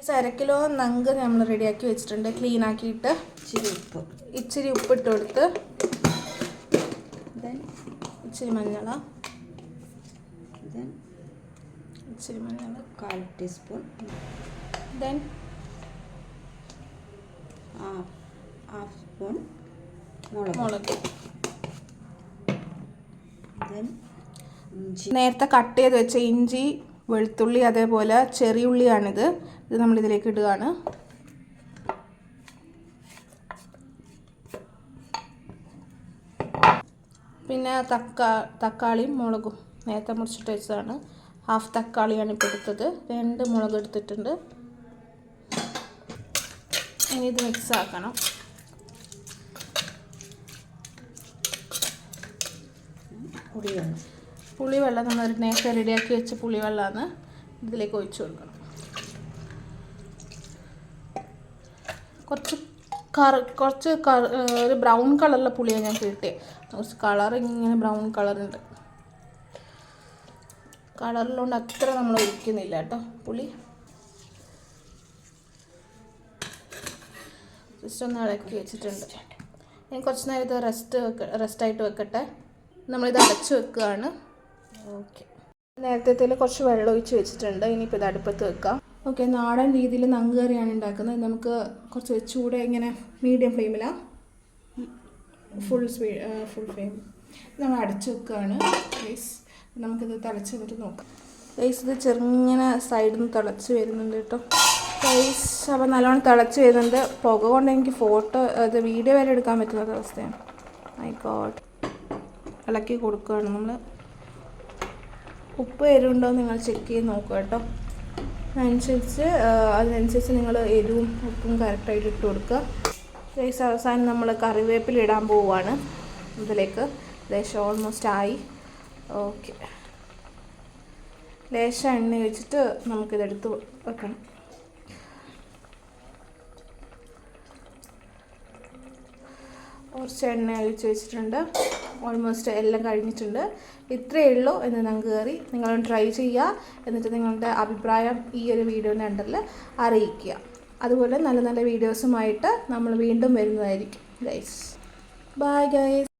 1 kilo നങ്ക് നമ്മൾ റെഡിയാക്കി വെച്ചിട്ടുണ്ട്. ക്ലീൻ ആക്കിയിട്ട് ഇച്ചിരി ഉപ്പിട്ട് കൊടുത്ത് ഇച്ചിരി മഞ്ഞൾ 1/4 ടീസ്പൂൺ, ദെൻ ഹാഫ് സ്പൂൺ മുളക്, നേരത്തെ കട്ട് ചെയ്ത് വെച്ച ഇഞ്ചി, വെളുത്തുള്ളി, അതേപോലെ ചെറിയുള്ളിയാണിത്. ഇത് നമ്മളിതിലേക്ക് ഇടുകയാണ്. പിന്നെ തക്കാളിയും മുളകും നേരത്തെ മുറിച്ചിട്ട് വെച്ചതാണ്. ഹാഫ് തക്കാളിയാണ് ഇപ്പോൾ എടുത്തത്. 2 മുളക് എടുത്തിട്ടുണ്ട്. ഇനി ഇത് മിക്സ് ആക്കണം. പുളിവെള്ളം നമ്മൾ നേരത്തെ റെഡിയാക്കി വെച്ച പുളിവെള്ളമാണ് ഇതിലേക്ക് ഒഴിച്ചു കൊടുക്കണം. കുറച്ച് ഒരു ബ്രൗൺ കളറിലെ പുളിയാണ് ഞാൻ കിട്ടിയത്. കുറച്ച് കളർ ഇങ്ങനെ ബ്രൗൺ കളറുണ്ട്. കളറിലുകൊണ്ട് അത്ര നമ്മൾ ഒഴിക്കുന്നില്ല കേട്ടോ പുളി. ജസ്റ്റ് ഒന്ന് ഇളക്കി വെച്ചിട്ടുണ്ട്. ഇനി കുറച്ച് നേരത്തെ റെസ്റ്റായിട്ട് വെക്കട്ടെ. നമ്മളിത് അടച്ച് വെക്കുകയാണ്. ഓക്കെ, നേരത്തെ കുറച്ച് വെള്ളം ഒഴിച്ച് വെച്ചിട്ടുണ്ട്. ഇനിയിപ്പോൾ ഇത് അടുപ്പത്ത് വെക്കാം. ഓക്കെ, നാടൻ രീതിയിൽ നങ്ക് കറിയാണ് ഉണ്ടാക്കുന്നത്. നമുക്ക് കുറച്ച് ചൂട് ഇങ്ങനെ മീഡിയം ഫ്ലെയിമിലാണ്, ഫുൾ ഫ്ലെയിം നമ്മൾ അടച്ച് വെക്കുകയാണ്. ഗൈസ്, നമുക്കിത് തിളച്ച് വന്നിട്ട് നോക്കാം. ഗൈസ്, ഇത് ചെറുങ്ങനെ സൈഡിൽ നിന്ന് തിളച്ച് വരുന്നുണ്ട് കേട്ടോ. ഗൈസ്, അപ്പോൾ നല്ലോണം തിളച്ച് വരുന്നുണ്ട്. പുക കൊണ്ട് എനിക്ക് അത് വീഡിയോ വരെ എടുക്കാൻ പറ്റുന്ന അവസ്ഥയാണ്. മൈ ഗോഡ്, ഇളക്കി കൊടുക്കുകയാണ് നമ്മൾ. ഉപ്പ് എരിവുണ്ടോ നിങ്ങൾ ചെക്ക് ചെയ്ത് നോക്കുക കേട്ടോ. അതിനനുസരിച്ച് നിങ്ങൾ എരിവും ഉപ്പും കറക്റ്റായിട്ട് ഇട്ട് കൊടുക്കുക. ഗൈസ്, അവസാനം നമ്മൾ കറിവേപ്പില ഇടാൻ പോവുകയാണ് ഇതിലേക്ക്. ലേശം ഓൾമോസ്റ്റ് ആയി. ഓക്കെ, ലേശം എണ്ണ വെച്ചിട്ട് നമുക്കിതെടുത്ത് വെക്കണം. കുറച്ച് എണ്ണ ഒഴിച്ച് വെച്ചിട്ടുണ്ട്. ഓൾമോസ്റ്റ് എല്ലാം കഴിഞ്ഞിട്ടുണ്ട്. ഇത്രയേ ഉള്ളൂ എന്ന് നങ്ക് കറി. നിങ്ങളൊന്ന് ട്രൈ ചെയ്യുക. എന്നിട്ട് നിങ്ങളുടെ അഭിപ്രായം ഈ ഒരു വീഡിയോൻ്റെ അണ്ടറിൽ അറിയിക്കുക. അതുപോലെ നല്ല നല്ല വീഡിയോസുമായിട്ട് നമ്മൾ വീണ്ടും വരുന്നതായിരിക്കും. Guys, bye guys.